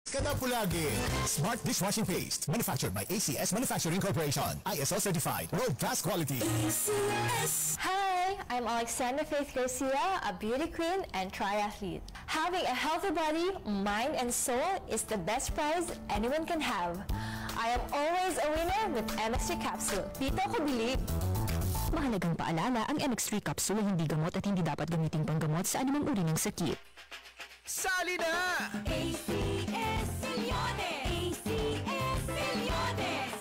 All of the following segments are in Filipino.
Kadapulagi. Smart dishwashing paste. Manufactured by ACS Manufacturing Corporation. ISO certified. World-class quality. ACS. Hi, I'm Alexandra Faith Garcia, a beauty queen and triathlete. Having a healthy body, mind, and soul is the best prize anyone can have. I am always a winner with MX3 capsule. Dito ako bili. Mahalagang paalala, ang MX3 capsule ay hindi gamot at hindi dapat gamiting panggamot sa anumang uri ng sakit. Sali na! ACS Millones! ACS Millones!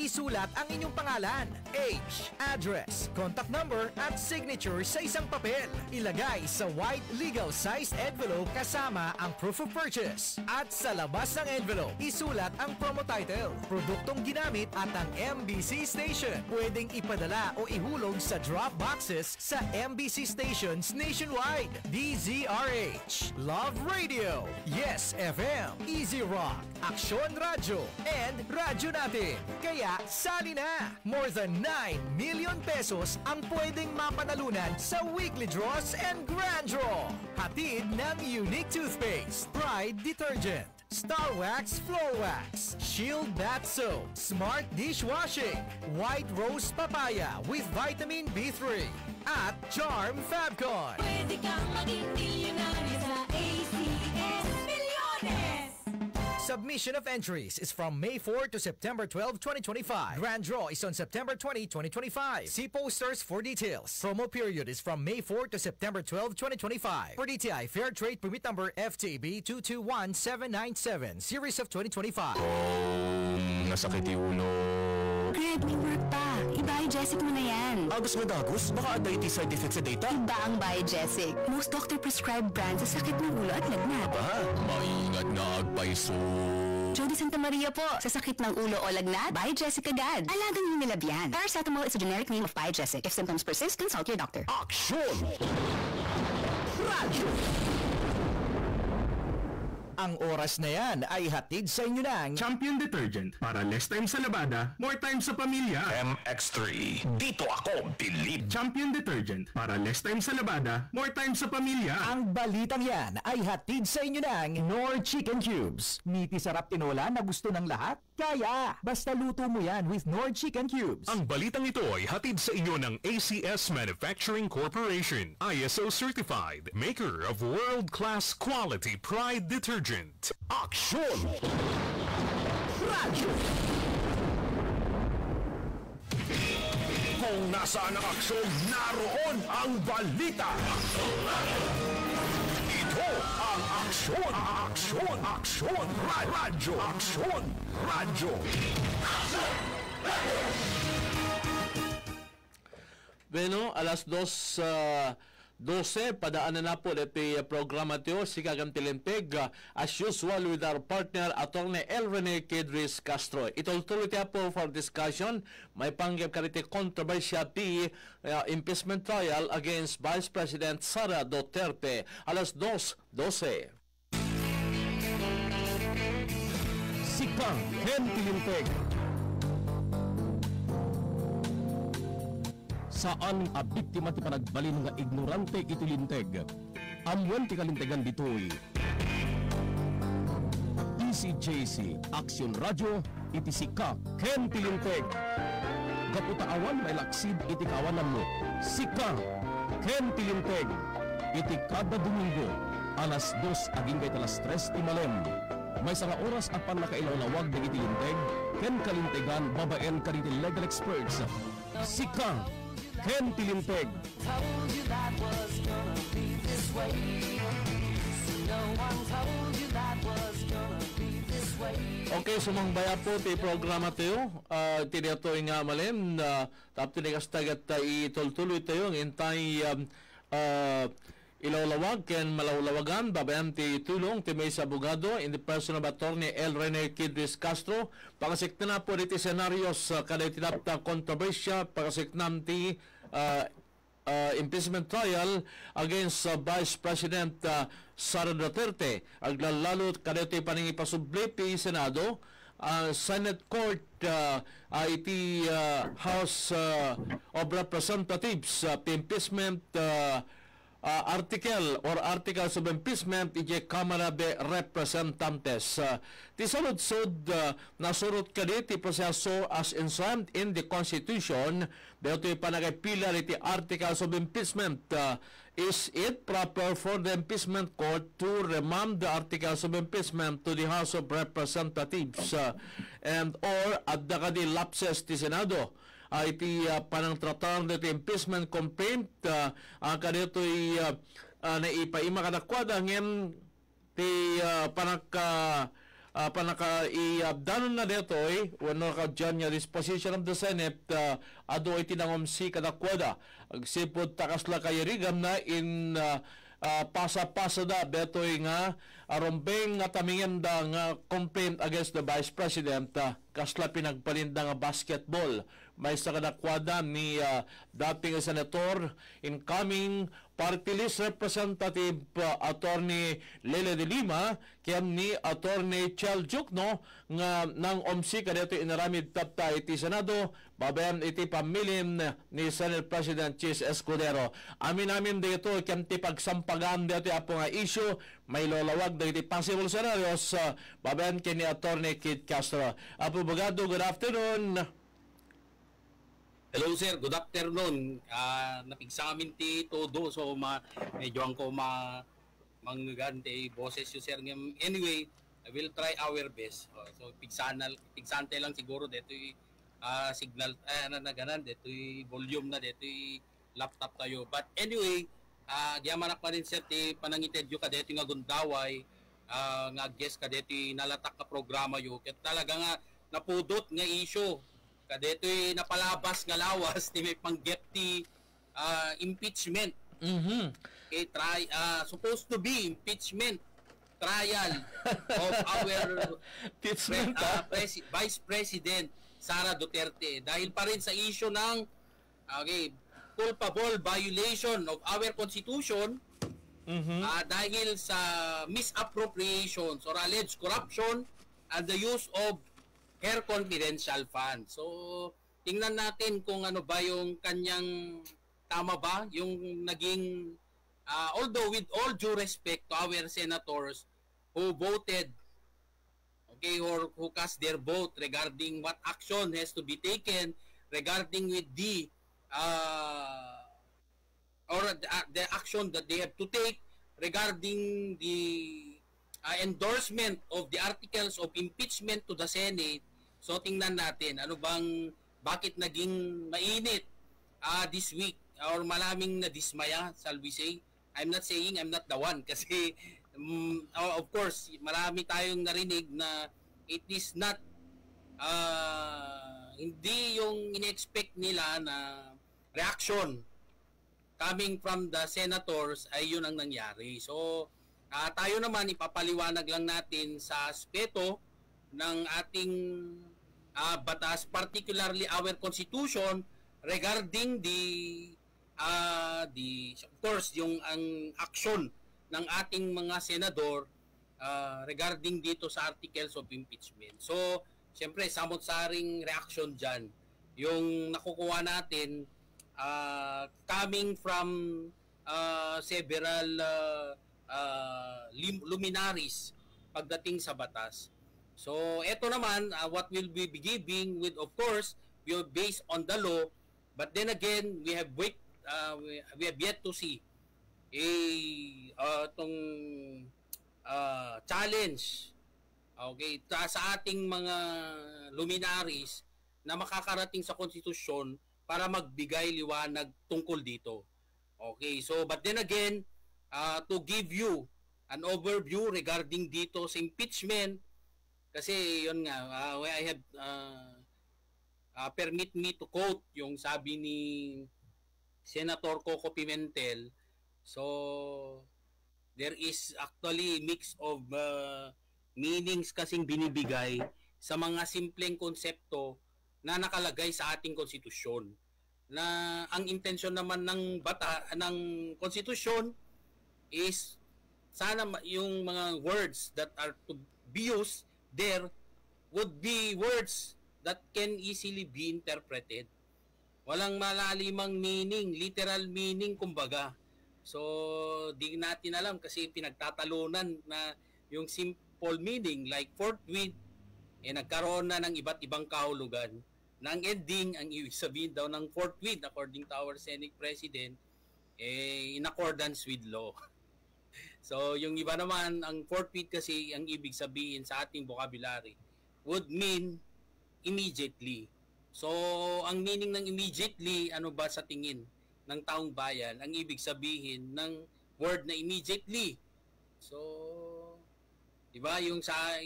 Isulat ang inyong pangalan, age, address, contact number at signature sa isang papel. Ilagay sa white legal-sized envelope kasama ang proof of purchase. At sa labas ng envelope, isulat ang promo title, produktong ginamit at ang MBC station. Pwedeng ipadala o ihulog sa drop boxes sa MBC stations nationwide. DZRH, Love Radio, Yes FM, Easy Rock, Aksyon Radyo, and Radyo Natin. Kaya sali na! More than 9 million pesos ang pwedeng mapanalunan sa weekly draws and grand draw. Hatid ng unique toothpaste, Pride Detergent, Star Wax Floor Wax, Shield Bath Soap, Smart Dishwashing, White Rose Papaya with Vitamin B3, at Charm Fabcon. Pwede kang maging milyonaryo sa ACS Millones! Submission of entries is from May 4 to September 12, 2025. Grand draw is on September 20, 2025. See posters for details. Promo period is from May 4 to September 12, 2025. For DTI Fair Trade Permit Number FTB 221797, Series of 2025. Nasakit yung ulo. Greg, may work pa. I-Biogesic mo na yan. Agos madagos? Baka ada side effects sa data? Iba ang Biogesic. Most doctor-prescribed brand sa sakit ng ulo at lagnat. Maingat na agpaiso. Jody Santa Maria po. Sa sakit ng ulo o lagnat, Biogesic agad. Alagang Unilab yan. Paracetamol is a generic name of Biogesic. If symptoms persist, consult your doctor. Aksyon! Radyo! Ang oras na yan ay hatid sa inyo ng Champion Detergent para less time sa labada, more time sa pamilya. MX3. Dito ako, believe. Champion Detergent para less time sa labada, more time sa pamilya. Ang balitang yan ay hatid sa inyo ng Knorr Chicken Cubes. Niti sarap tinola na gusto ng lahat? Kaya! Basta luto mo yan with Knorr Chicken Cubes. Ang balitang ito ay hatid sa inyo ng ACS Manufacturing Corporation, ISO certified, maker of world-class quality Pride Detergent. Aksyon! Radyo! Kung nasaan ang aksyon, naroon ang balita. Ito ang aksyon! Aksyon! Aksyon! Radyo! Aksyon! Radyo! Bueno, alas 12 padaanan na po iti programa tiyo si Kagantilempeg as usual with our partner Atty. L. Rene Kedris Castro. Itultuloy tiya po for discussion may panggap karite kontrobersya ti impeachment trial against Vice President Sara Duterte. Alas 2:12. Si Kagantilempeg. Saan a biktima ti panagbalin nga ignorante iti linteg. Amwen ti kalintegan ditoy. DCJC Aksyon Radyo iti sika ken ti linteg. Kaputaawan may laksid iti kawanan mo. Sika ken ti linteg. Iti kada Domingo alas 2 aging kay alas 3 ti malem. May sanga oras apan nakailawlawag ng iti linteg ken kalintegan babaen kariti legal experts. Sika Ken Tilinteg. Told you that was gonna be this way. No one told you that was gonna be this way. Okay, sumangbaya po ti programa tayo. Tinatoy nga malem na tapos tinigastagat itultuloy tayo ang intay ilawlawag ken malawlawagan babayan ti tulong ti may abogado in the person of Atty. L. Rene Kedris Castro. Pakasikta na po iti senaryos kada itinapta kontrobersya pakasiknam ti impeachment trial against Vice President Sara Duterte. Aglalalo kada iti paningipasubli ti Senado. Senate Court iti House of Representatives impeachment article or articles of impeachment iti Kamara de Representantes. Ti sunod-sud nasurot kadi ti proseso as enshrined in the Constitution deto'y panagaypilar iti articles of impeachment. Is it proper for the impeachment court to remand the articles of impeachment to the House of Representatives and or adda kadi lapses ti Senado? Iti panang tratar dito impeachment complaint kadito'y naipaima kadakwada ngem ti panaka-i-danon na dito wano ka dyan nga disposition of the Senate ado iti nangomsi kadakwada agsipod takasla kayarigam na in pasa-pasa da betoy nga arombeng nga tamingem da nga complaint against the Vice President kasla pinagpalinda nga basketball may sa kadakwada ni dating senator incoming party list representative attorney Lele de Lima kayam ni attorney Chel Jukno nga nang omsi kadito inaramid tapta iti Senado babayan iti pamilim ni Senate President Chis Escudero. Amin dito kayam ti pagsampagan dito apo nga issue may lolawag dito possible scenarios babayan kini attorney Kit Castro. Apo Bogado, good afternoon. Hello sir, good afternoon. Napigsamin ti todo so medyo ang ko manggante boses yu sir. Anyway, I will try our best. So pigsante lang siguro dito signal na ganan dito volume na dito laptop tayo. But anyway, diamanak pa rin sir ti panangitedyo ka dito nga gundaway nga guest ka dito nalatak ka programa yu. Kaya talaga nga napudot nga issue kadeto'y napalabas nga lawas ni may panggep ti impeachment. Okay, supposed to be impeachment trial of our Vice President Sara Duterte dahil pa rin sa issue ng culpable violation of our Constitution dahil sa misappropriations or alleged corruption and the use of her confidential fund. So, tingnan natin kung ano ba yung kanyang tama ba, yung naging, although with all due respect to our senators who voted, or who cast their vote regarding what action has to be taken regarding with the, the action that they have to take regarding the endorsement of the articles of impeachment to the Senate. So tingnan natin bakit naging mainit this week or maraming nadismaya, shall we say. I'm not saying I'm not the one kasi of course marami tayong narinig na it is not hindi yung in-expect nila na reaction coming from the senators ay yun ang nangyari. So tayo naman ipapaliwanag lang natin sa aspeto ng ating batas, particularly our Constitution regarding the of course yung ang action ng ating mga senador regarding dito sa articles of impeachment. So, siyempre samot-saring reaction dyan yung nakukuha natin coming from several luminaries pagdating sa batas. So, ito naman, what we'll be giving with, of course, we are based on the law, but then again, we have yet to see itong challenge sa ating mga luminaries na makakarating sa konstitusyon para magbigay liwanag tungkol dito. Okay, so but then again, to give you an overview regarding dito sa impeachment, kasi yun nga, I have permit me to quote yung sabi ni Senator Coco Pimentel. So there is actually mix of meanings kasing binibigay sa mga simpleng konsepto na nakalagay sa ating konstitusyon, na ang intensyon naman ng konstitusyon is sana yung mga words that are to be used there would be words that can easily be interpreted. Walang malalimang meaning, literal meaning kumbaga. So, di natin alam kasi pinagtatalunan na yung simple meaning like forthwith, nagkaroon na ng iba't ibang kahulugan. Nang ending, ang ibig sabihin daw ng forthwith, according to our Senate President, in accordance with law. So, yung iba naman, ang forthwith kasi, ang ibig sabihin sa ating vocabulary, would mean immediately. So, ang meaning ng immediately, ano ba sa tingin ng taong bayan? Ang ibig sabihin ng word na immediately. So, di ba, yung sa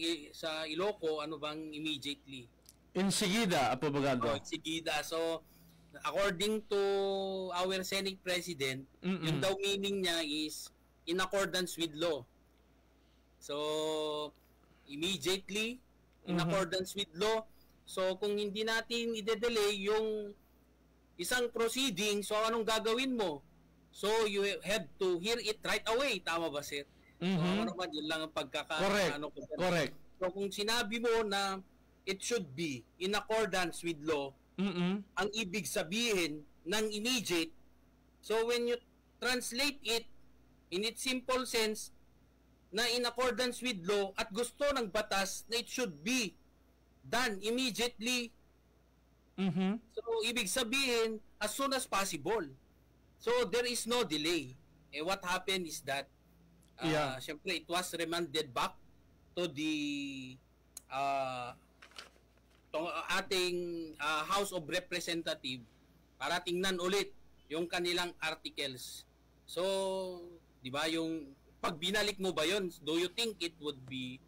Iloco, ano bang immediately? Enseguida, Abogado. Enseguida. So, according to our Senate President, yung daw meaning niya is in accordance with law. So, immediately, in accordance with law. So, kung hindi natin i-delay yung isang proceeding, so anong gagawin mo? So, you have to hear it right away. Tama ba, sir? So, ano naman, yun lang ang Correct. So, kung sinabi mo na it should be in accordance with law, ang ibig sabihin ng immediate, so when you translate it in its simple sense, na in accordance with law at gusto ng batas na it should be done immediately. So, ibig sabihin, as soon as possible. So, there is no delay. What happened is that, syempre, it was remanded back to the ating House of Representatives para tingnan ulit yung kanilang articles. So, di ba, yung pag binalik mo ba yun, do you think it would be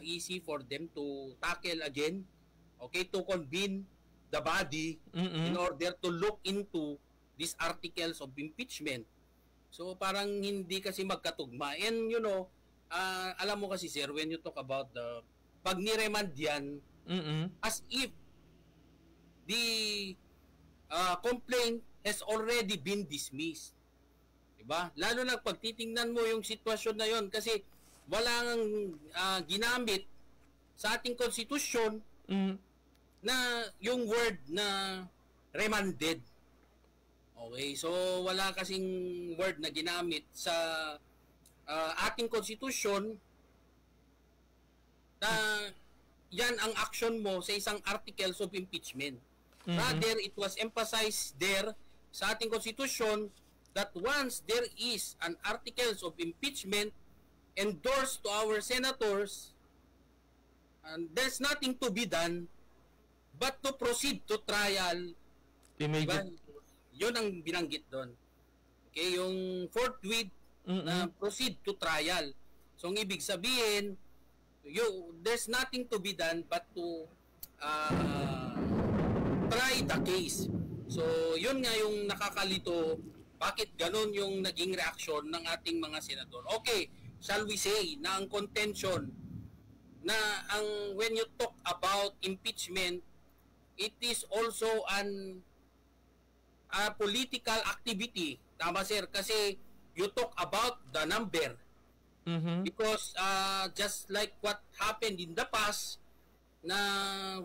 easy for them to tackle again? Okay, to convene the body in order to look into these articles of impeachment. So, parang hindi kasi magkatugma. And, you know, alam mo kasi, sir, when you talk about the pag niremand yan, as if the complaint has already been dismissed. Diba? Lalo na pag titingnan mo yung sitwasyon na yon kasi walang ginamit sa ating konstitusyon na yung word na remanded. Okay, so wala kasing word na ginamit sa ating konstitusyon na yan ang action mo sa isang articles of impeachment. Rather, it was emphasized there sa ating konstitusyon that once there is an articles of impeachment endorsed to our senators, and there's nothing to be done but to proceed to trial. Immediate. Diba? Yun ang binanggit doon. Okay, yung forthwith na proceed to trial. So, ang ibig sabihin, there's nothing to be done but to try the case. So, yun nga yung nakakalito. Bakit ganun yung naging reaksyon ng ating mga senador? Okay, shall we say na ang contention na when you talk about impeachment, it is also a political activity. Tama, sir? Kasi you talk about the number. Because just like what happened in the past, na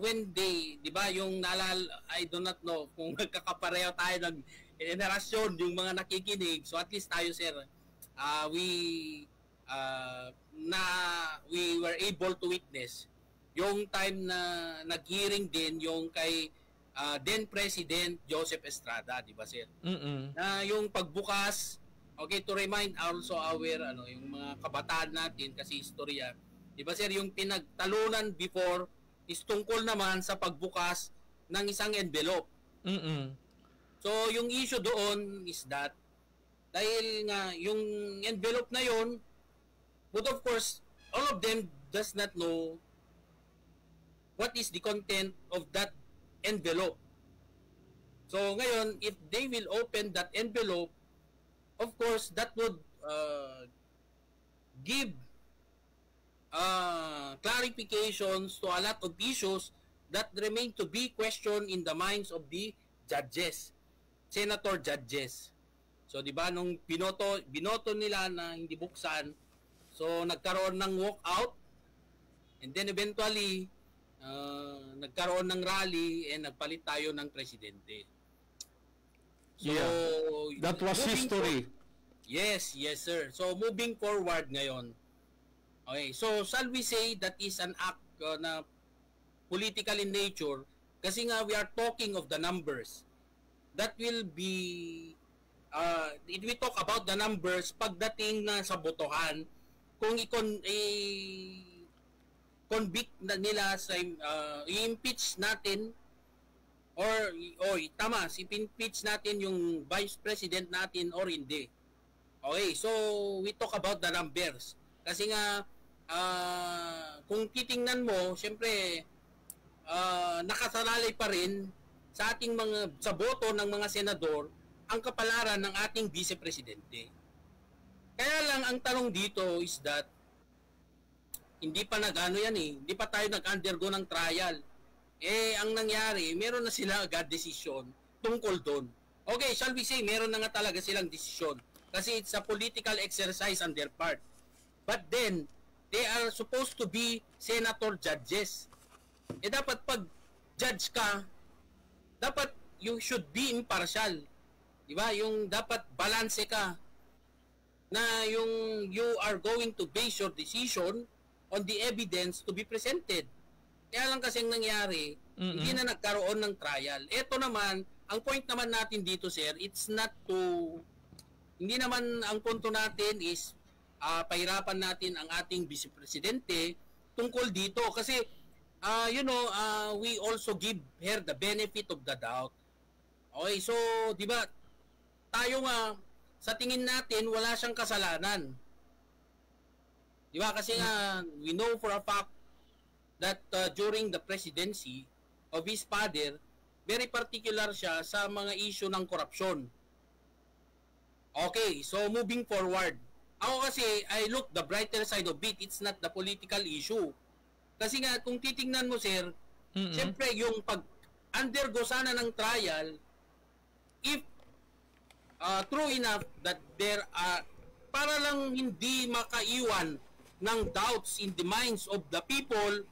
when they, di ba, yung I do not know kung magkakapareho tayo ng generasyon, yung mga nakikinig. So at least tayo, sir, we were able to witness yung time na nag-hearing din yung kay then President Joseph Estrada, di ba, sir? Na yung pagbukas, okay, to remind also our yung mga kabataan natin kasi istorya, di ba, sir, yung pinagtalunan before is tungkol naman sa pagbukas ng isang envelope. So yung issue doon is that dahil nga yung envelope na yon, but of course all of them does not know what is the content of that envelope. So ngayon, if they will open that envelope, of course that would give clarifications to a lot of issues that remain to be questioned in the minds of the judges, senator judges. So di ba nung binoto nila na hindi buksan, so nagkaroon ng walkout, and then eventually nagkaroon ng rally and nagpalit tayo ng presidente. So that was history. Yes, yes sir. So moving forward ngayon. Okay, so shall we say that is an act na political in nature kasi nga we are talking of the numbers. That will be it we talk about the numbers pagdating na sa botohan kung convict na nila sa i-impeach natin or tama, si-impeach natin yung vice president natin or hindi. Okay, so we talk about the numbers. Kasi nga kung titingnan mo, syempre nakasalalay pa rin sa ating sa boto ng mga senador ang kapalaran ng ating vice presidente. Kaya lang ang tanong dito is that hindi pa hindi pa tayo nag-undergo ng trial. Ang nangyari, meron na sila agad desisyon tungkol doon. Okay, shall we say, meron na nga talaga silang desisyon. Kasi it's a political exercise on their part. But then, they are supposed to be senator judges. Dapat pag judge ka, dapat you should be impartial. Diba? Yung dapat balance ka na yung you are going to base your decision on the evidence to be presented. Kaya lang kasi ang nangyari, hindi na nagkaroon ng trial. Ito naman, ang point naman natin dito, sir, it's not to, hindi naman ang punto natin is pahirapan natin ang ating vice presidente tungkol dito. Kasi, we also give her the benefit of the doubt. Okay, so, di ba, tayo nga, sa tingin natin, wala siyang kasalanan. Di ba? Kasi nga, we know for a fact that during the presidency of his father, very particular siya sa mga issue ng korupsyon. Okay, so moving forward. Ako kasi, I look the brighter side of it. It's not the political issue. Kasi nga, kung titingnan mo, sir, siyempre yung pag-undergo sana ng trial, if true enough that there are, para lang hindi makaiwan ng doubts in the minds of the people,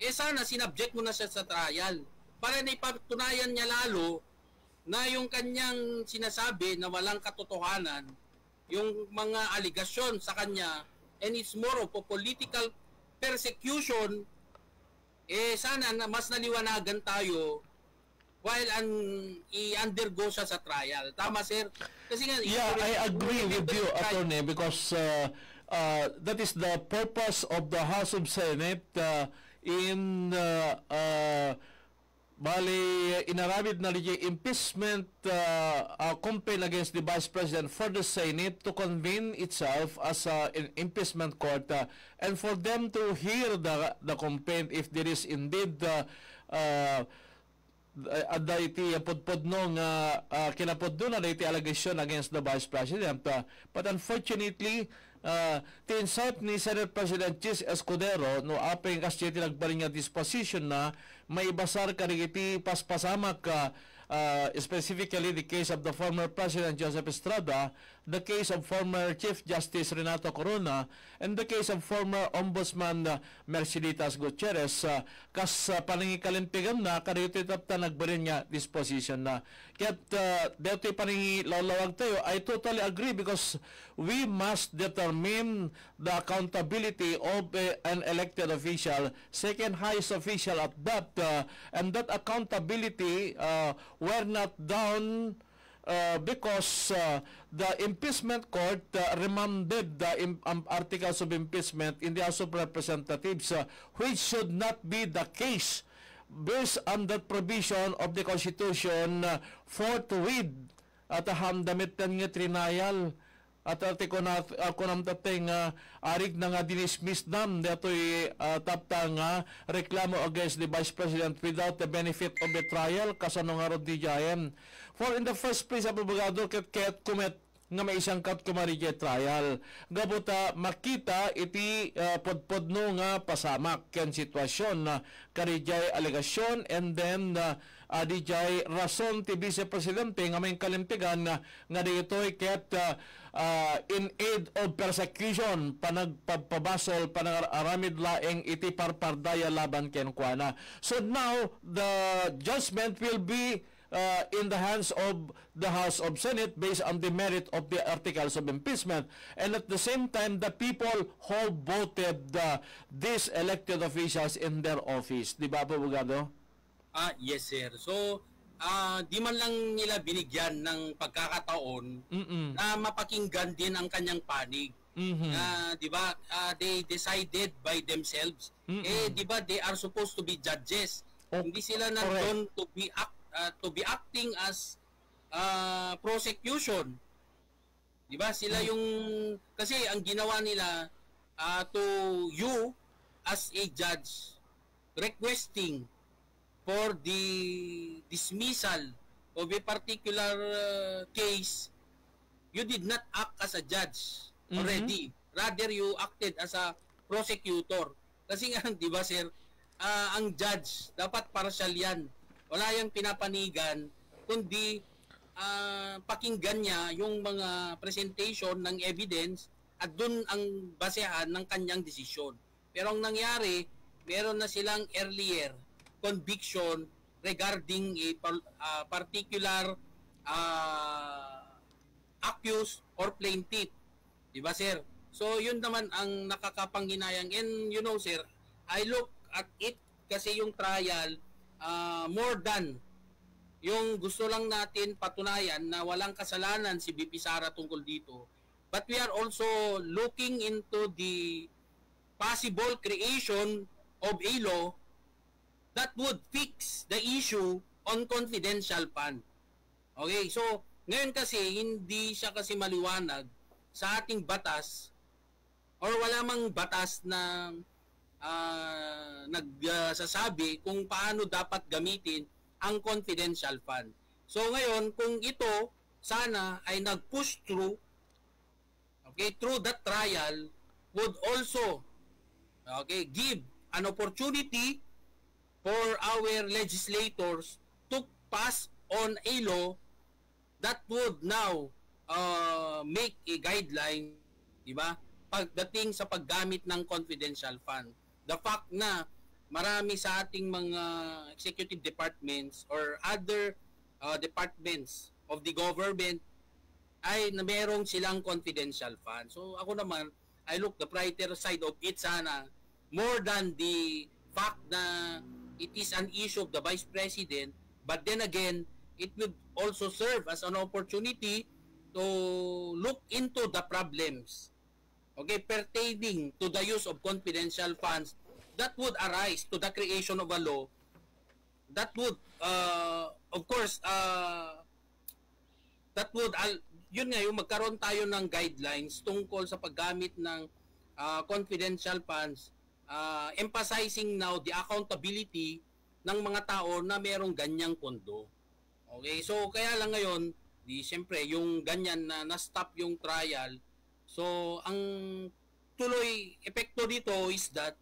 sana sinubject mo na siya sa trial para na ipatunayan niya lalo na yung kanyang sinasabi na walang katotohanan, yung mga aligasyon sa kanya, and it's more of a political persecution, sana na mas naliwanagan tayo while i-undergo siya sa trial. Tama, sir? Kasi nga, yeah, I agree with you, Attorney, because that is the purpose of the House of Senate in inaramid na yung impeachment campaign against the Vice President for the Senate to convene itself as an impeachment court and for them to hear the complaint if there is indeed iti podno nga kinapodno na iti allegation against the Vice President. But unfortunately, tinsat ni Senate President Chis Escudero no apeng kasi tinagbaling nga disposition na may basar ka iti paspasamak specifically the case of the former President Joseph Estrada, the case of former Chief Justice Renato Corona, and the case of former Ombudsman Merceditas Gutierrez, kas panangikalimpigan na karito itapta nagbarin nga disposition na. Kaya't dito panangilawag tayo, I totally agree because we must determine the accountability of an elected official, second highest official at that, and that accountability were not done because the impeachment court remanded the articles of impeachment in the House of Representatives, which should not be the case based on that provision of the Constitution forthwith at handamit nga trinayal. At ko nam tateng arig na nga dinismiss nam datoy tapta nga reklamo against the Vice President without the benefit of the trial kasano nga rod di jayen. For in the first place, abogado ket kumet nga may isang kat kumarige trial. Gabuta makita iti podpodno nga pasamak ken sitwasyon na karijay alegasyon and then adijay rason ti Vice Presidente nga may kalimpigan nga ditoy ket in aid of persecution panagpabasol panagaramid laeng iti parpardaya laban ken kuana. So now the judgment will be in the hands of the House of Senate based on the merit of the articles of impeachment. And at the same time, the people who voted these elected officials in their office. Di ba po, abogado? Yes, sir. So, di man lang nila binigyan ng pagkakataon na mapakinggan din ang kanyang panig. Di ba? They decided by themselves. Di ba, they are supposed to be judges. Hindi sila nandun to be acting as prosecution. Di ba? Sila yung kasi ang ginawa nila to you as a judge requesting for the dismissal of a particular case, you did not act as a judge already. Rather, you acted as a prosecutor. Kasi nga, di ba sir, ang judge, dapat partial yan. Wala yung pinapanigan, kundi pakinggan niya yung mga presentation ng evidence at dun ang basehan ng kanyang desisyon. Pero ang nangyari, meron na silang earlier conviction regarding a particular accused or plaintiff. Diba, sir? So, yun naman ang nakakapanghinayang. And, you know, sir, I look at it kasi yung trial, more than yung gusto lang natin patunayan na walang kasalanan si BP Sara tungkol dito. But we are also looking into the possible creation of a law that would fix the issue on confidential fund. Okay, so ngayon kasi hindi siya kasi maliwanag sa ating batas or wala mang batas na nagsasabi kung paano dapat gamitin ang confidential fund. So ngayon, kung ito sana ay nag-push through, okay, through that trial would also give an opportunity for our legislators to pass on a law that would now make a guideline, di ba, pagdating sa paggamit ng confidential fund. The fact na marami sa ating mga executive departments or other departments of the government ay na merong silang confidential fund. So ako naman, I look the brighter side of it sana more than the fact na it is an issue of the Vice President, but then again, it would also serve as an opportunity to look into the problems, okay, pertaining to the use of confidential funds that would arise to the creation of a law that would, of course, that would, yun nga, yung magkaroon tayo ng guidelines tungkol sa paggamit ng confidential funds, emphasizing now the accountability ng mga tao na merong ganyang pondo. Okay, so kaya lang ngayon, siyempre, yung ganyan na na-stop yung trial, so ang tuloy, epekto dito is that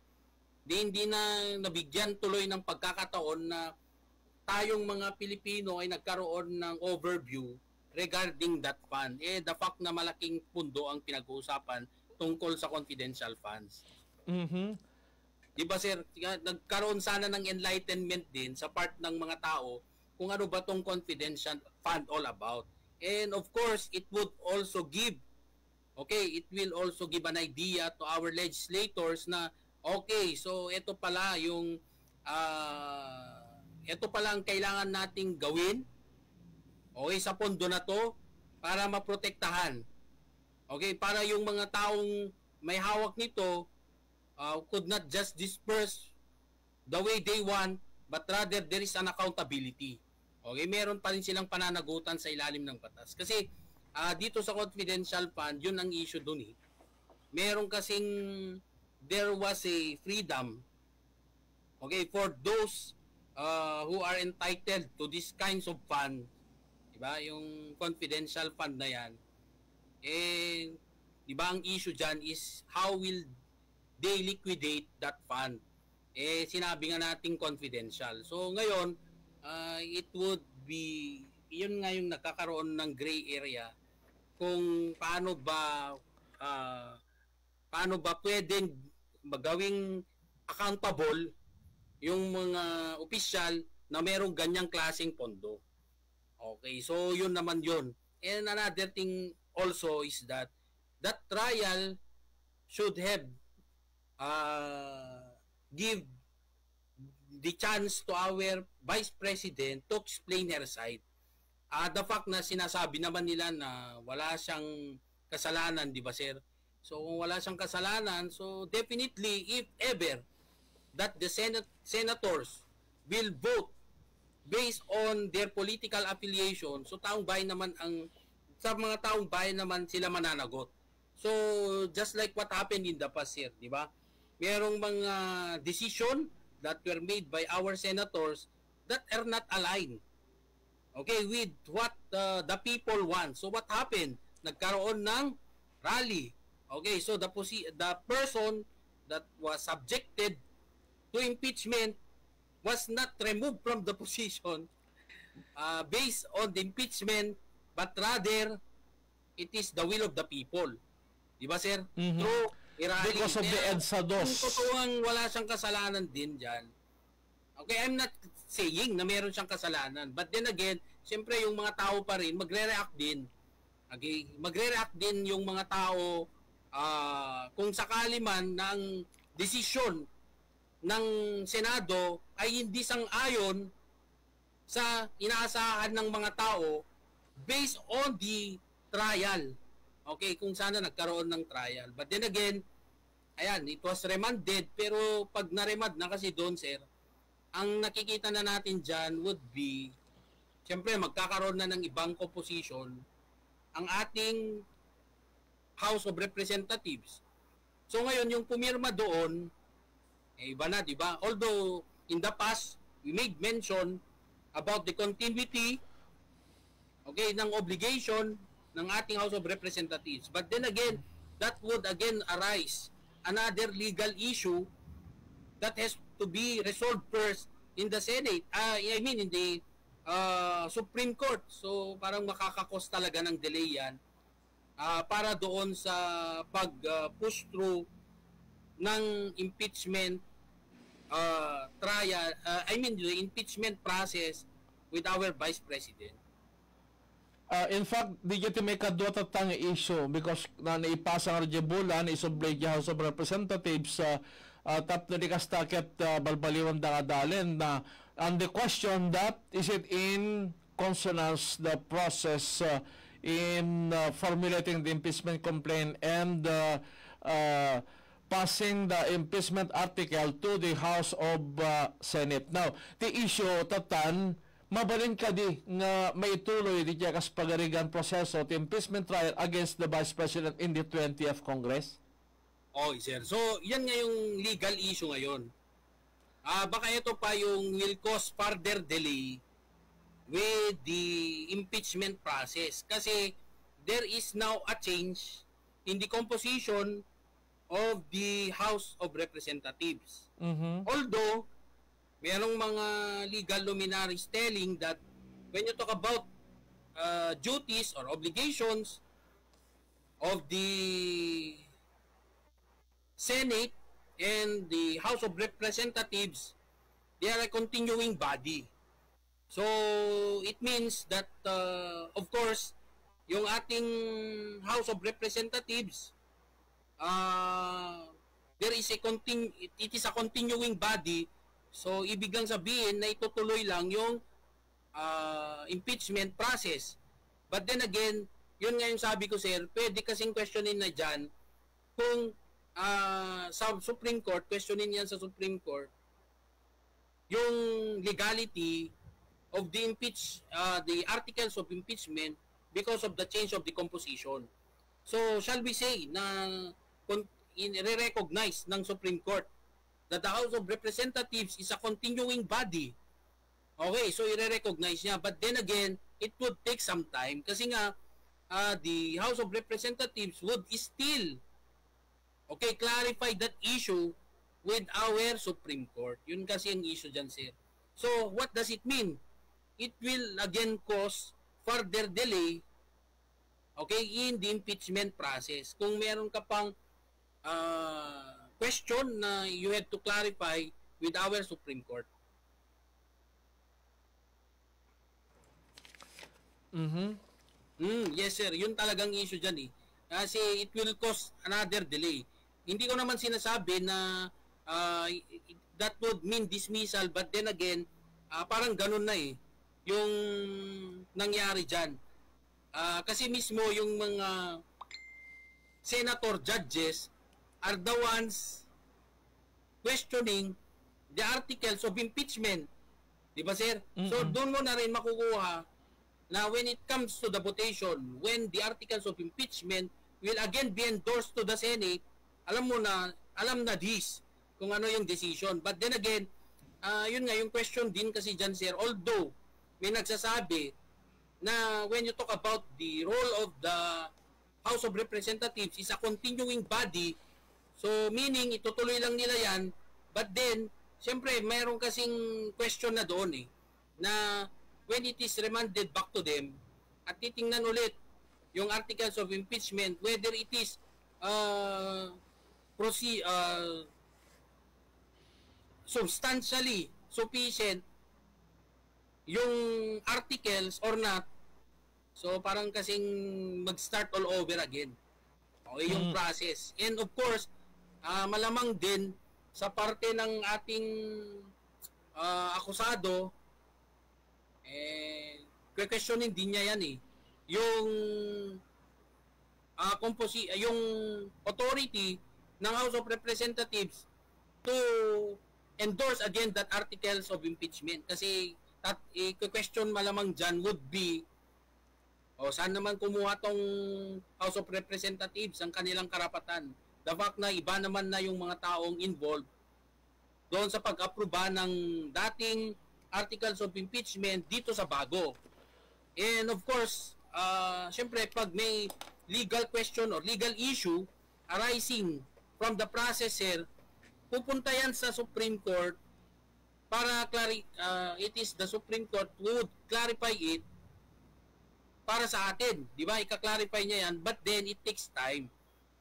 hindi na nabigyan tuloy ng pagkakataon na tayong mga Pilipino ay nagkaroon ng overview regarding that fund. The fact na malaking pundo ang pinag-uusapan tungkol sa confidential funds. Di ba sir, nagkaroon sana ng enlightenment din sa part ng mga tao kung ano ba tong confidential fund all about. And of course, it would also give, it will also give an idea to our legislators na, okay, so ito pala yung, ito pala ang kailangan nating gawin, sa pondo na to, para maprotektahan. Okay, para yung mga taong may hawak nito, could not just disperse the way they want, but rather there is an accountability. Okay, meron pa rin silang pananagutan sa ilalim ng batas. Kasi dito sa confidential fund, yun ang issue dun eh. Meron kasing, there was a freedom, for those who are entitled to these kinds of fund, diba, yung confidential fund na yan, diba, ang issue dyan is how will they liquidate that fund. Sinabi nga nating confidential. So ngayon, it would be, yun nga yung nakakaroon ng gray area kung paano ba pwedeng magawing accountable yung mga opisyal na merong ganyang klaseng pondo. Okay, so yun naman yun. And another thing also is that that trial should have give the chance to our Vice President to explain her side. The fact na sinasabi naman nila na wala siyang kasalanan, di ba sir? So kung wala siyang kasalanan, so definitely if ever that the senators will vote based on their political affiliation, so taong bayan naman sa mga taong bayan naman sila mananagot. So just like what happened in the past year, di ba? Merong mga decision that were made by our senators that are not aligned, okay, with what the people want. So what happened? Nagkaroon ng rally. Okay, so the person that was subjected to impeachment was not removed from the position based on the impeachment, but rather it is the will of the people. Di ba, sir? Through irali. Because of the EDSA dos. Kung totoong wala siyang kasalanan din dyan, okay, I'm not saying na meron siyang kasalanan. But then again, siyempre yung mga tao pa rin, magre-react din. Okay? Magre-react din yung mga tao kung sakali man na ang desisyon ng Senado ay hindi sang-ayon sa inaasahan ng mga tao based on the trial. Okay, kung sana nagkaroon ng trial. But then again, ayan, it was remanded, pero pag na-remand na kasi doon, sir, ang nakikita na natin dyan would be, siyempre magkakaroon na ng ibang composition ang ating House of Representatives. So ngayon, yung pumirma doon, iba na, di ba? Although, in the past, we made mention about the continuity, okay, ng obligation ng ating House of Representatives. But then again, that would again arise another legal issue that has to be resolved first in the Senate. I mean, in the Supreme Court. So, parang makakakos talaga ng delay yan para doon sa pag-push through ng impeachment trial, the impeachment process with our Vice President. In fact, di kita may kadwa tatang issue because na naipasa nga bulan isoblay House of Representatives tap na di kastaket balbaliwan da kadalen na and the question that is it in consonance the process in formulating the impeachment complaint and passing the impeachment article to the House of Senate. Now, the issue tatan mabalin ka di nga maituloy di kaya kas pagarigan proseso the impeachment trial against the Vice President in the 20th Congress? Oh, sir. So, yan nga yung legal issue ngayon. Baka ito pa yung will cause further delay with the impeachment process. Kasi there is now a change in the composition of the House of Representatives. Although, mayroong mga legal luminaries telling that when you talk about duties or obligations of the Senate and the House of Representatives, they are a continuing body. So, it means that, of course, yung ating House of Representatives, it is a continuing body. So, ibig lang sabihin na itutuloy lang yung impeachment process. But then again, yun nga yung sabi ko, sir, pwede kasing questionin na dyan kung sa Supreme Court, questionin yan sa Supreme Court, yung legality of the the articles of impeachment because of the change of the composition. So, shall we say na i-recognize ng Supreme Court that the House of Representatives is a continuing body. Okay, so i-recognize niya. But then again, it would take some time kasi nga the House of Representatives would still clarify that issue with our Supreme Court. Yun kasi ang issue dyan, sir. So, what does it mean? It will again cause further delay in the impeachment process. Kung meron ka pang question na you have to clarify with our Supreme Court. Yes sir, yun talagang issue dyan eh. Kasi it will cause another delay. Hindi ko naman sinasabi na that would mean dismissal, but then again, parang ganun na eh yung nangyari dyan. Kasi mismo yung mga senator judges are the ones questioning the articles of impeachment. Di ba sir? So doon mo na rin makukuha na when it comes to the votation, when the articles of impeachment will again be endorsed to the Senate, alam na this, kung ano yung decision. But then again, yun nga, yung question din kasi dyan, sir, although may nagsasabi na when you talk about the role of the House of Representatives is a continuing body, so meaning itutuloy lang nila yan, but then, siyempre, mayroon kasing question na doon eh, na when it is remanded back to them, at titingnan ulit yung articles of impeachment, whether it is substantially sufficient yung articles or not. So parang kasing mag-start all over again. Okay, yung process. And of course, malamang din sa parte ng ating akusado, questionin din niya yan eh. Yung yung authority ng House of Representatives to endorse again that articles of impeachment. Kasi question malamang dyan would be, saan naman kumuha tong House of Representatives ang kanilang karapatan? The fact na iba naman na yung mga taong involved doon sa pag-aproba ng dating articles of impeachment dito sa bago. And of course, syempre pag may legal question or legal issue arising from the processor, pupunta yan sa Supreme Court para it is the Supreme Court who would clarify it para sa atin, di ba? Ika-clarify niya yan, but then it takes time.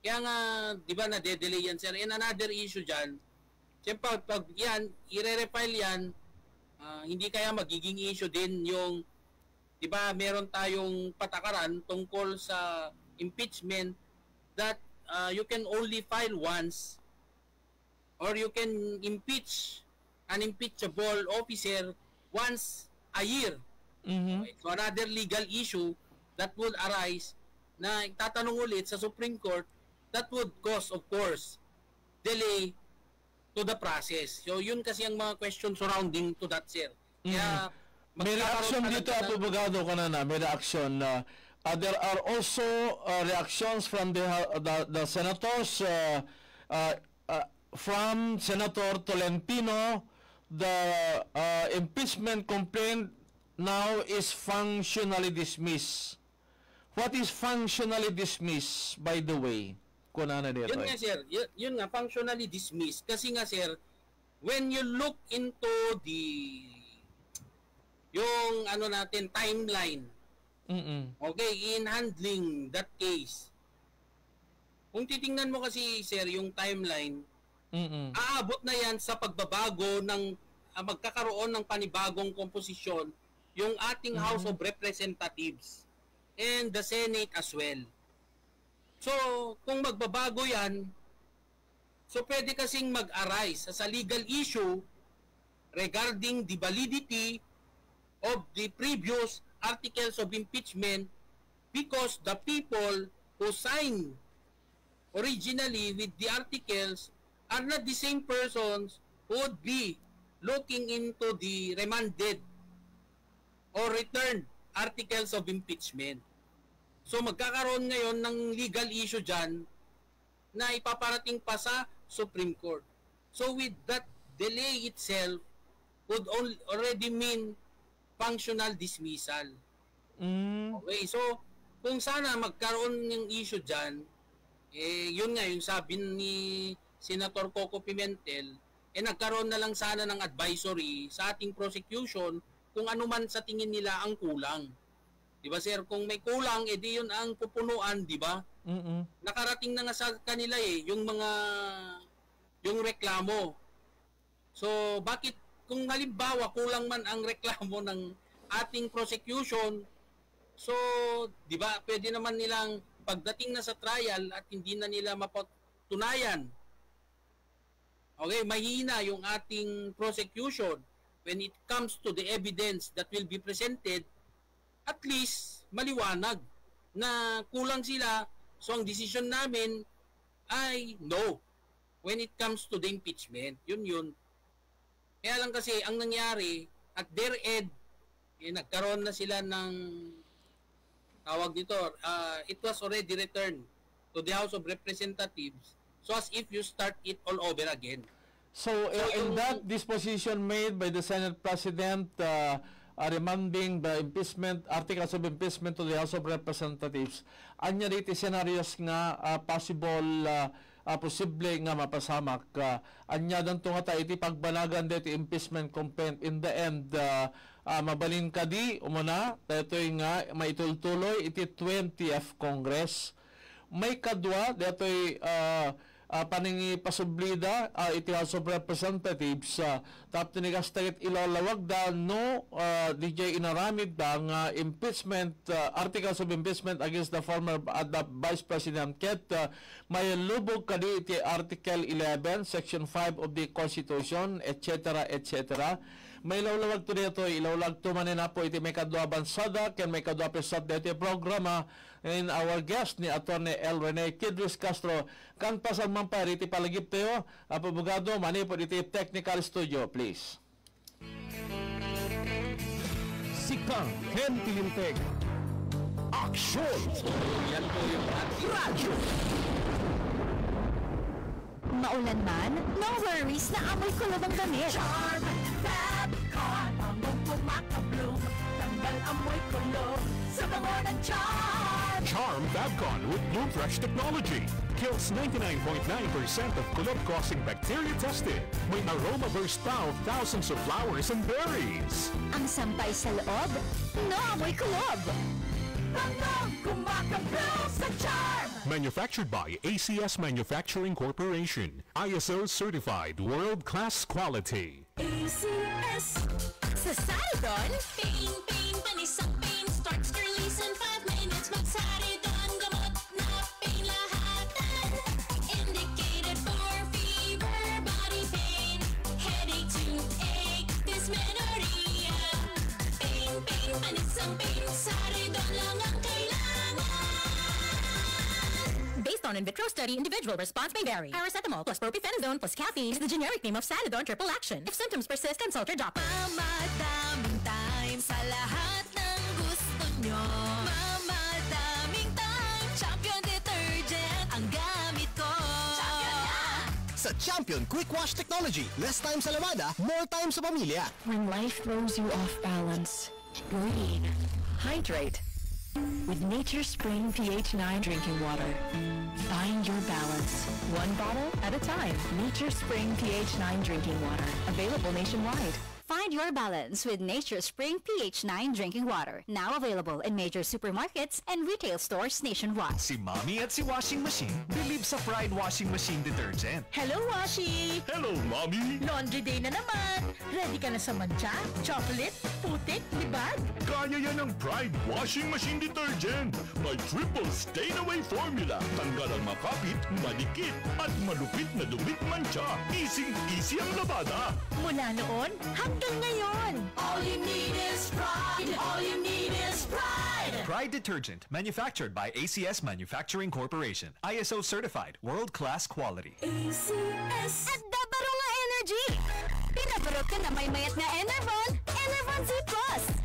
Kaya nga, di ba, na-delay yan, sir. And another issue dyan, siyempre, pag yan, i-refile yan, hindi kaya magiging issue din yung, di ba, meron tayong patakaran tungkol sa impeachment that you can only file once or you can impeach an impeachable officer once a year. Okay, so another legal issue that would arise na tatanong ulit sa Supreme Court that would cause, of course, delay to the process. So yun kasi ang mga questions surrounding to that, sir. Kaya may reaction dito, Abogado kanana, may reaction. There are also reactions from the senators, from Senator Tolentino. The impeachment complaint now is functionally dismissed. What is functionally dismissed, by the way? Kunana dito. Yun nga, sir. Yun nga, functionally dismissed. Kasi nga, sir, when you look into yung natin, timeline, okay, in handling that case, kung titingnan mo kasi, sir, yung timeline, aabot na yan sa pagbabago ng magkakaroon ng panibagong komposisyon yung ating House of Representatives and the Senate as well. So, kung magbabago yan, so pwede kasing mag-arise sa legal issue regarding the validity of the previous articles of impeachment because the people who signed originally with the articles are not the same persons who would be looking into the remanded or returned articles of impeachment. So magkakaroon ngayon ng legal issue dyan na ipaparating pa sa Supreme Court. So with that delay itself would already mean functional dismissal. Okay, so kung sana magkaroon ng issue dyan, yun nga yung sabi ni Senator Coco Pimentel, nagkaroon na lang sana ng advisory sa ating prosecution kung ano man sa tingin nila ang kulang. Di ba, sir? Kung may kulang, di yun ang pupunuan, di ba? Nakarating na nga sa kanila yung reklamo. So, bakit kung halimbawa kulang man ang reklamo ng ating prosecution, So, di ba, pwede naman nilang pagdating na sa trial at hindi na nila mapatunayan. Okay, mahina yung ating prosecution when it comes to the evidence that will be presented. At least maliwanag na kulang sila. So ang decision namin ay no when it comes to the impeachment. Yun. Kaya lang kasi ang nangyari at their end, nagkaroon na sila ng tawag dito, it was already returned to the House of Representatives, so as if you start it all over again. So in that disposition made by the Senate President remanding the impeachment, articles of impeachment to the House of Representatives, anya dito scenarios nga possible posible nga mapasamak anya danto nga ta iti pagbanagan dito impeachment complaint in the end mabalin kadi umuna detoy nga maitultuloy iti 20th Congress. May kadwa detoy paningi pasublida iti House of Representatives tapos tinigastagit ilalawag da no DJ inaramid da nga impeachment articles of impeachment against the former the Vice President ket may lubog kadi iti Article 11 Section 5 of the Constitution etc. May ilawlag to dito, ilawlag to manin po iti may kadwa bansada, ken may kadwa pesat dito programa in our guest ni Atty. L. Rene Kidris Castro. Kan pasang mampar iti palagip tayo, apabugado, mani po iti technical studio, please. Sika Ken Tilinteg. Action! Yan po yung ating Radyo! Maulan man, no worries na amoy kulob ang damit. Charm Fabcon, pangong pumakabloom, tanggal amoy kulo sa bango ng Charm. Charm Fabcon with Bloom Fresh technology kills 99.9% of kulog-causing bacteria tested. May aroma burst pa of thousands of flowers and berries. Ang sampay sa loob, no amoy kulob. Bangong kumakabloom sa Charm. Manufactured by ACS Manufacturing Corporation. ISO certified world-class quality. ACS. Sa Saridon, Pain, panisang pain, starts to release in 5 minutes. Mag-Saridon, gamot na pain lahatan. Indicated for fever, body pain, headache, toothache, dysmenorrhea. Pain, panisang pain, Saridon lang ang kailangan. based on in vitro study, individual response may vary. Paracetamol plus propionate plus caffeine is the generic name of Saladon Triple Action. If symptoms persist, consult your doctor. Mamadaming time sa lahat ng gusto nyo. Mamadaming time, Champion Detergent ang gamit ko. Champion na! Sa Champion Quick Wash Technology, less time sa lamada, more time sa pamilya. When life throws you off balance, breathe. Hydrate. With Nature Spring pH 9 drinking water. Find your balance. One bottle at a time. Nature Spring pH 9 drinking water. Available nationwide. Find your balance with Nature Spring pH 9 drinking water. Now available in major supermarkets and retail stores nationwide. Si Mommy at si Washing Machine believe sa Pride Washing Machine Detergent. Hello, Washi! Hello, Mommy! Laundry day na naman! Ready ka na sa mancha, chocolate, putik, libag? Kaya yan ang Pride Washing Machine Detergent. May triple stain-away formula. Tanggal ang makapit, manikit, at malupit na dumit mancha. Easy ang labada. Mula noon, hanggang ngayon! All you need is pride! All you need is pride! Pride Detergent, manufactured by ACS Manufacturing Corporation. ISO certified, world-class quality. ACS! At dabaro nga energy! Pinabarot ka na may mayat nga Enervon, Enervon Z+.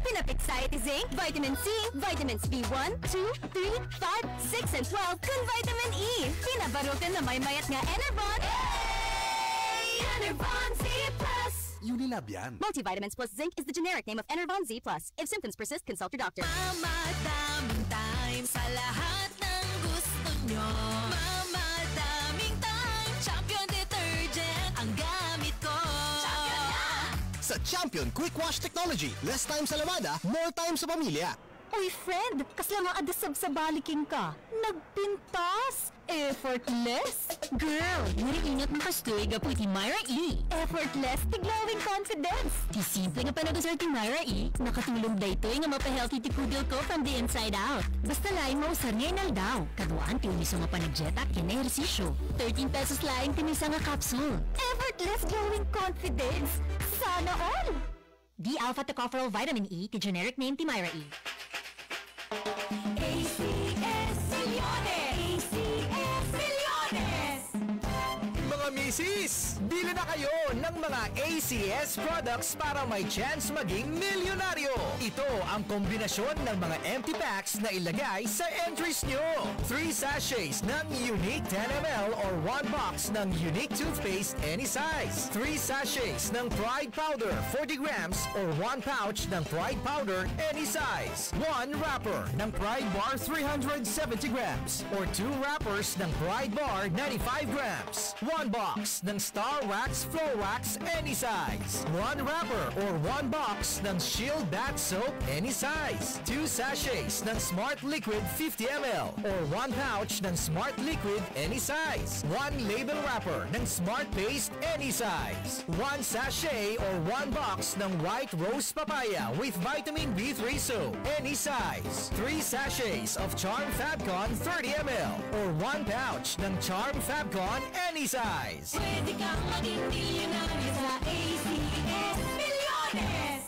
Pinapixite zinc, vitamin C, vitamins B1, 2, 3, 5, 6, and 12, kun vitamin E. Pinabarot ka na may mayat nga Enervon. Enervon Z+! Unilab yan. Multivitamins plus zinc is the generic name of Enervon Z+. If symptoms persist, consult your doctor. Mamadaming time sa lahat ng gusto nyo. Mamadaming time, Champion Detergent ang gamit ko. Champion na! Sa Champion Quick Wash Technology, less time sa lamada, more time sa pamilya. Uy, friend, kasla nga adasab sa baliking ka. Nagpintas! Effortless? Girl, nariingat mo kastoy gapu ti Myra E. Effortless, ti glowing confidence. Ti simple nga panagusar ti Myra E, nakatulong daytoy nga mapahealthy ti kudil ko from the inside out. Basta laing mausar nga inal daw. Kaduan ti uniso nga panagjetak kina-ehersisyo. 13 pesos laing ti misa nga capsule. Effortless glowing confidence. Sana all! D-alpha tocopherol vitamin E, ti generic name ti Myra E. ACS Millones! ACS Millones! Mga misis, bili na kayo ng mga ACS products para may chance maging milyonaryo. Ito ang kombinasyon ng mga empty packs na ilagay sa entries nyo. 3 sachets ng Unique 10ml or 1 box ng Unique toothpaste any size. 3 sachets ng Pride powder 40 grams or 1 pouch ng Pride powder any size. 1 wrapper ng Pride bar 370 grams or 2 wrappers ng Pride bar 95 grams. 1 box ng Star Wax Flow Wax any size. 1 wrapper or 1 box ng Shield Bath Soap any size. 2 sachets ng Smart Liquid 50ml or 1 pouch ng Smart Liquid any size. 1 label wrapper ng Smart Paste any size. 1 sachet or 1 box ng White Rose Papaya with Vitamin B3 Soap any size. 3 sachets of Charm Fabcon 30ml or 1 pouch ng Charm Fabcon any size. Pwede kang maging milyonaryo sa ACS Millones!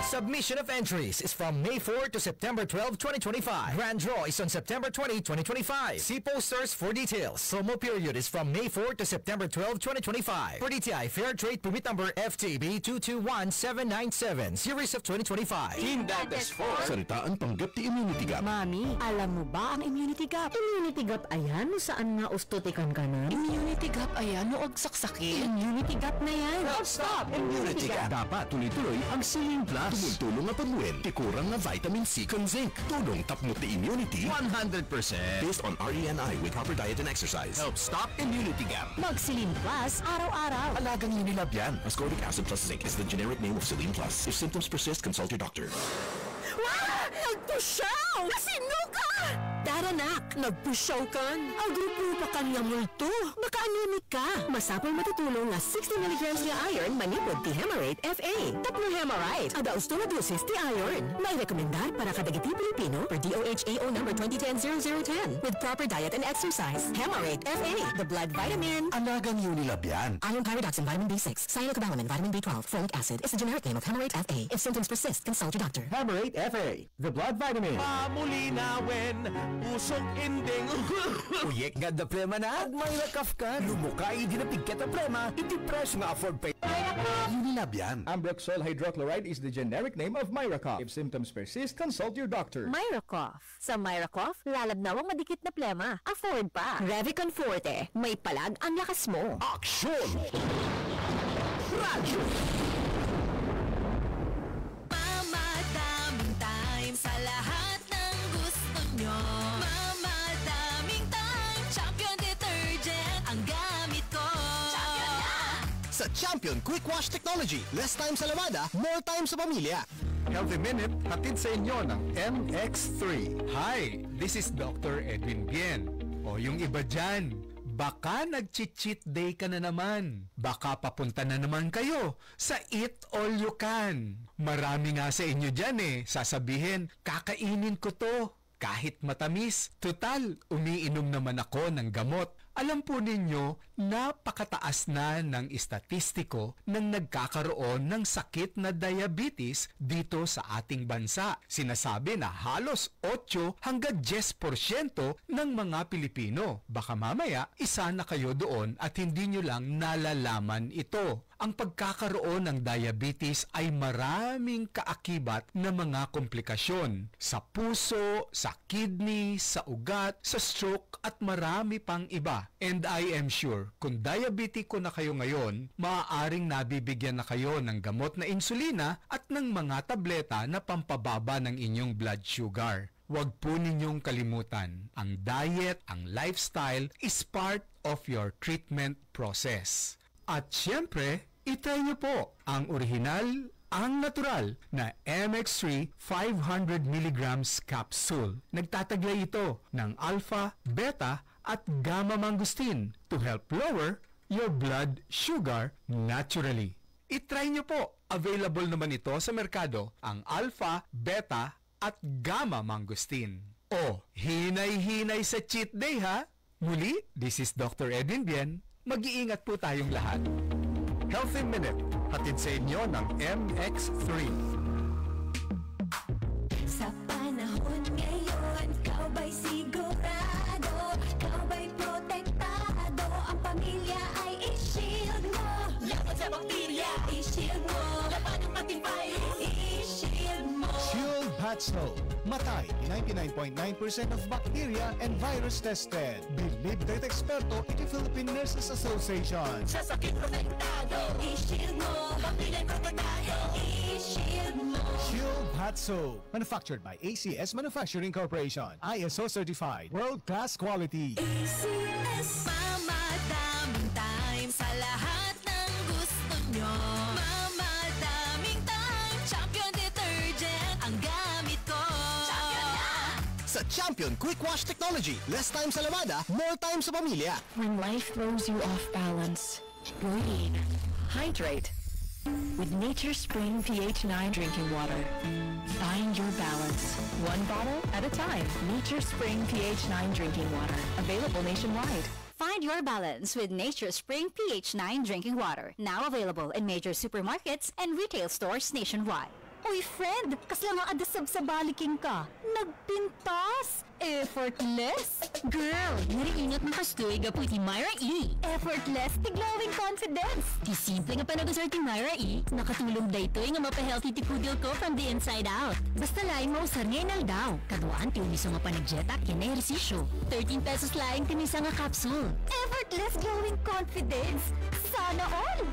Submission of entries is from May 4 to September 12, 2025. Grand draw is on September 20, 2025. See posters for details. Promo period is from May 4 to September 12, 2025. For DTI Fair Trade Permit Number FTB 221797, Series of 2025. Team Dantes 4. Salitaan panggap ti Immunity Gap. Mami, alam mo ba ang Immunity Gap? Immunity Gap ayan, saan nga ustotikan ka na? Immunity Gap ayan, no agsaksakit. Immunity Gap na yan. Stop! Immunity Gap! Dapat tuloy-tuloy ang Celine Plus. Tumultulong nga pagbuwen, tikurang nga vitamin C con zinc. Tulong tapmo ti immunity 100%. based on RENI with proper diet and exercise. Help stop immunity gap. Mag-Celine Plus, araw-araw. Alagang Unilab yan. Ascorbic acid plus zinc is the generic name of Celine Plus. If symptoms persist, consult your doctor. Wow! Nagpusyaw! Nasino ka? Daranak, nagpusyaw kan. Agrupo pa kan nga multo. Baka anemic ka. Masapol matutulong nga 60 mg nga iron manipod ti Hemarate FA. Tapno Hemarite. Ada usto nga dosis ti iron. May rekomendar para kadagiti Pilipino per DOHAO number 2010-0010 with proper diet and exercise. Hemarate FA, the blood vitamin. Alagang Unilab yan. Iron pyridoxine vitamin B6, cyanocobalamin vitamin B12, folic acid is the generic name of Hemarate FA. If symptoms persist, consult your doctor. Hemarate FA, the blood vitamin. Pamulinawin, usok ending. Uyek nga da prema na. May rakaf ka. Lumukay di na pigkat na prema. Iti-press nga afford pay. Unilab yan. Ambroxol hydrochloride is the generic name of Myracof. If symptoms persist, consult your doctor. Myracof. Sa Myracof, lalabnawang madikit na plema. Afford pa. Revicon Forte. May palag ang lakas mo. Aksyon! Radyo! Mamadaming time sa lahat ng gusto nyo. Mamadaming time, Champion Detergent ang gamit ko. Champion na! Sa Champion Quick Wash Technology, less time sa lamada, more time sa pamilya. Healthy Minute, hatid sa inyo ng MX3. Hi, this is Dr. Edwin Bien. O yung iba dyan, baka nag-cheat day ka na naman. Baka papunta na naman kayo sa Eat All You Can. Marami nga sa inyo dyan sasabihin, kakainin ko to. Kahit matamis, total, umiinom naman ako ng gamot. Alam po ninyo, napakataas na ng estatistiko ng nagkakaroon ng sakit na diabetes dito sa ating bansa. Sinasabi na halos 8 hanggang 10% ng mga Pilipino. Baka mamaya, isa na kayo doon at hindi nyo lang nalalaman ito. Ang pagkakaroon ng diabetes ay maraming kaakibat na mga komplikasyon sa puso, sa kidney, sa ugat, sa stroke at marami pang iba. And I am sure, kung diabetiko na kayo ngayon, maaaring nabibigyan na kayo ng gamot na insulina at ng mga tableta na pampababa ng inyong blood sugar. Huwag po ninyong kalimutan, ang diet, ang lifestyle is part of your treatment process. At syempre, itry nyo po ang original ang natural na MX3 500 milligrams capsule. Nagtataglay ito ng alpha, beta at gamma mangosteen to help lower your blood sugar naturally. I-try nyo po. Available naman ito sa merkado ang alpha, beta at gamma mangosteen. O, hinay-hinay sa cheat day ha! Muli, this is Dr. Edwin Bien. Mag-iingat po tayong lahat. Healthy Minute, hatid sa inyo ng MX3. Sa panahon ngayon, ikaw ba'y sigurado? Ikaw ba'y protektado? Ang pamilya ay i-shield mo. Laban sa bakterya, i-shield mo. Laban ang ating virus, i-shield mo. Shield Patso. Matay 99.9% of bacteria and virus tested. Believed by the eksperto iti Philippine Nurses Association. Sa sakit protektado, i-shield mo. Bakterya protektado, i-shield mo. Shield Patso. Manufactured by ACS Manufacturing Corporation. ISO certified. World-class quality. ACS. Mamadaming time sa lahat ng gusto nyo. Mamadaming time. Champion Detergent ang gamit ko. Champion na! Sa Champion Quick Wash Technology, less time sa lavada, more time sa pamilya. When life throws you off balance, breathe. Hydrate with Nature Spring pH 9 drinking water. Find your balance, one bottle at a time. Nature Spring pH 9 drinking water. Available nationwide. Find your balance with Nature Spring pH 9 drinking water. Now available in major supermarkets and retail stores nationwide. Uy, friend! Kasla nga adasab sa baliking ka. Nagpintas! Effortless! Girl, nariingat mo kastoy gapu iti Myra E. Effortless, ti glowing confidence. Ti simple nga panagusar ti Myra E, nakatulong da ito nga mapahealthy ti kudil ko from the inside out. Basta laing mausar ngayon daw. Kaduan ti umiso nga panagjetak kinehersisyo. 13 pesos laing ti misa nga capsule. Effortless glowing confidence! Sana all!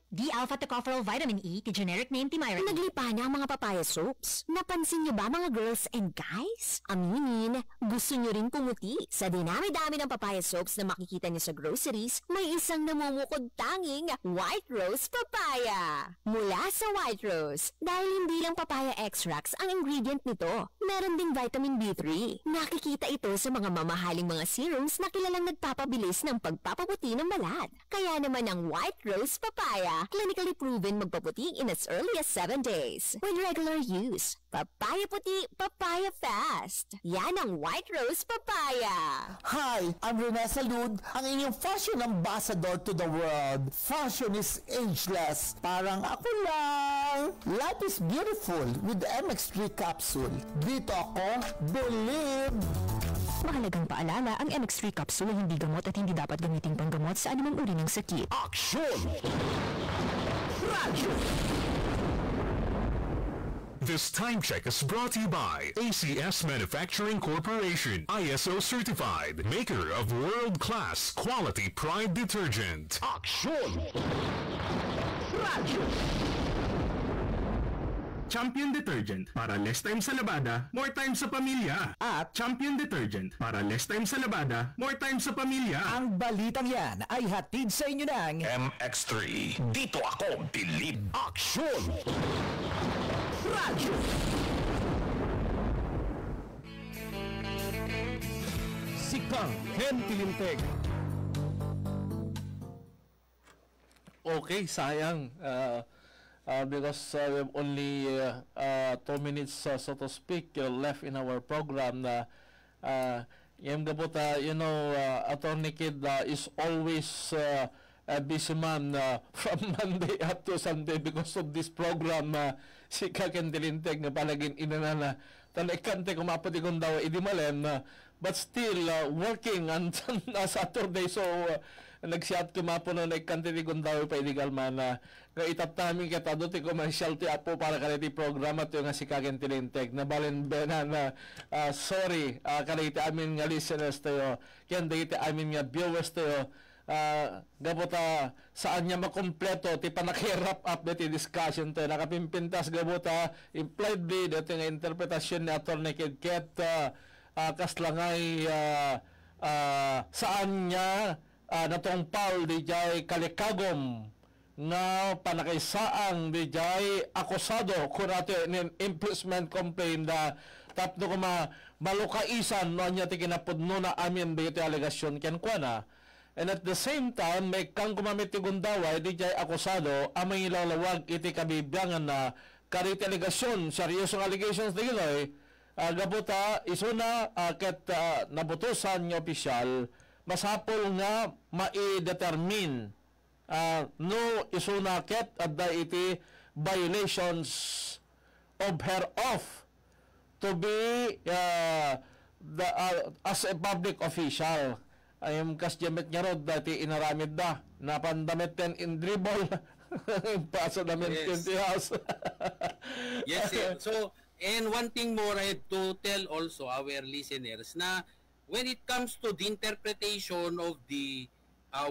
D-alpha tocopherol vitamin E, the generic name ti Myra. Naglipa na ang mga papaya soaps. Napansin niyo ba mga girls and guys? Aminin, gusto niyo rin kumuti. Sa dinami-dami ng papaya soaps na makikita niyo sa groceries, may isang namumukod tanging White Rose Papaya. Mula sa White Rose, dahil hindi lang papaya extracts ang ingredient nito, meron ding vitamin B3. Nakikita ito sa mga mamahaling mga serums na kilalang nagpapabilis ng pagpapaputi ng balat. Kaya naman ang White Rose Papaya, clinically proven magpaputi in as early as 7 days. With regular use, papaya puti, papaya fast. Yan ang White Rose Papaya. Hi, I'm Rene Salud, ang inyong fashion ambassador to the world. Fashion is ageless. Parang ako lang. Life is beautiful with the MX3 capsule. Dito ako, believe. Mahalagang paalala, ang MX3 capsule ay hindi gamot at hindi dapat gamiting panggamot sa anumang uri ng sakit. Action! Radyo! This time check is brought to you by ACS Manufacturing Corporation, ISO certified, maker of world-class quality Pride detergent. Action! Radyo! Champion Detergent para less time sa labada, more time sa pamilya. At Champion Detergent para less time sa labada, more time sa pamilya. Ang balitang yan ay hatid sa inyo ng MX3. Dito ako, believe. Action! Radyo! Sika Ken Tilinteg. Okay, sayang. Because we have only 2 minutes, so to speak, left in our program. Yung gabot, Attorney Kid is always a busy man from Monday up to Sunday because of this program. Si Kaken Tilinteg na palaging inanana. Talakante kumapati kong daw idimalen. But still working on Saturday. So, nagsiyat kumapo na naikantiti kong daw pa illegal man nga itatami kita doon ti commercial ti apo para kaniti programa ito nga si Kaken Tilinteg na balen bena na sorry kaniti amin nga listeners tayo kaya dito amin nga viewers tayo gabuta saan niya makompleto ti panakirap up ti discussion tayo nakapimpintas gabuta impliedly dito nga interpretasyon ni Attorney Kidket kaslangay saan niya natong Paul di jay kalikagom nga panakaisaang dijay akusado kurate in impeachment complaint na tapno ko malukaisan no anya ti kinapudno na amin dito alegasyon ken kuana. And at the same time may kang gumamit ti gundaway dijay akusado amay ilalawag iti kabibiyangan na kariti alegasyon seryosong allegations digiloy gabuta isuna ket nabutusan nga opisyal masapol nga mai-determine no isuna ket adda iti violations of her oath to be as a public official. Ayam kas jamet nga rod dati inaramid da napandamit ten in dribble paso namin Yes. the house. Yes, sir. So, and one thing more I have to tell also our listeners na when it comes to the interpretation of the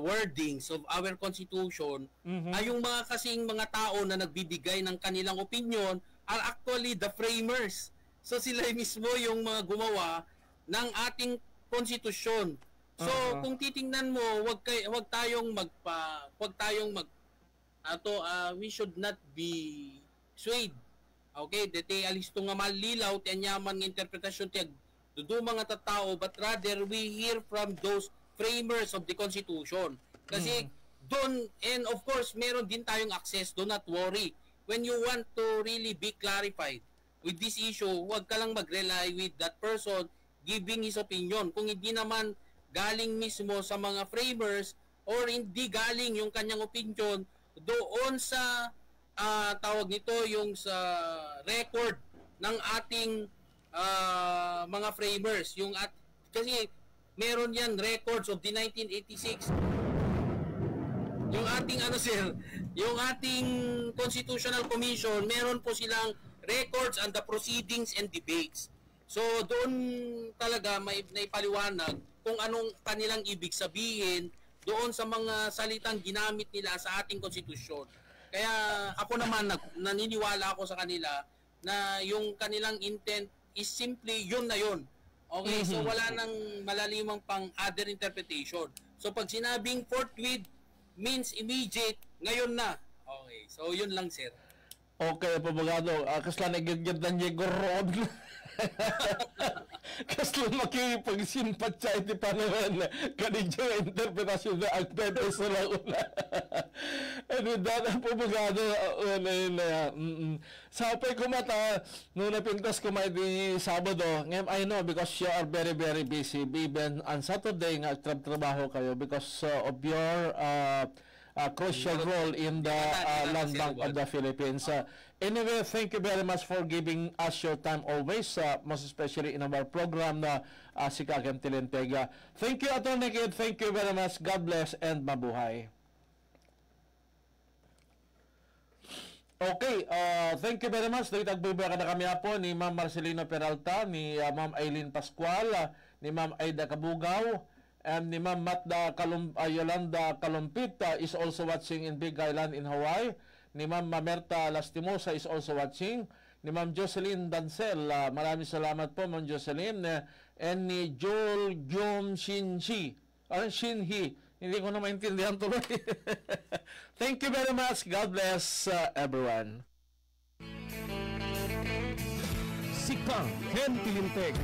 wordings of our Constitution, ay yung mga kasing mga tao na nagbibigay ng kanilang opinion are actually the framers. So sila mismo yung mga gumawa ng ating konstitusyon. So kung titingnan mo, wag tayong we should not be swayed. Okay, dete alisto nga malilaw ti anyaman ng interpretasyon ti dudu mga tattao, but rather we hear from those framers of the Constitution. Kasi doon, and of course, meron din tayong access, do not worry. When you want to really be clarified with this issue, huwag ka lang mag-rely with that person giving his opinion. Kung hindi naman galing mismo sa mga framers or hindi galing yung kanyang opinion doon sa tawag nito yung sa record ng ating mga framers. Kasi meron yan records of the 1986. Yung ating yung ating Constitutional Commission, meron po silang records and the proceedings and debates. So doon talaga may naipaliwanag kung anong kanilang ibig sabihin doon sa mga salitang ginamit nila sa ating konstitusyon. Kaya ako naman naniniwala ako sa kanila na yung kanilang intent is simply yun na yun. Okay, so wala nang malalimang pang other interpretation. So pag sinabing forthwith means immediate, ngayon na. Okay, so yun lang, sir. Okay, pabagado. Kasla nagigid na niya gorod. Kasla makipagsimpatsa iti panaman kanidyo interpretasyon na agpepe sa launa. And with that, pabagado, sapay ko mata, nung napintas ko may di Sabado, ngayon I know because you are very, very busy. Even on Saturday, nga trabaho kayo because of your crucial role in the Land Bank of the Philippines. Anyway, thank you very much for giving us your time always, most especially in our program na si Kakem Tilintega. Thank you, Atty. Kid. Thank you very much. God bless and mabuhay. Okay, thank you very much. Dahil tagbibaya na kami po ni Ma'am Marcelino Peralta, ni Ma'am Aileen Pascual, ni Ma'am Aida Kabugaw, and ni Ma'am Yolanda Kalumpit is also watching in Big Island in Hawaii. Ni Ma'am Mamerta Lastimosa is also watching. Ni Ma'am Jocelyn Dancel, maraming salamat po Ma'am Jocelyn. And ni Joel Jom Shinhi. Hindi ko na maintindihan tuloy. Thank you very much. God bless everyone. Si Ken Tilinteg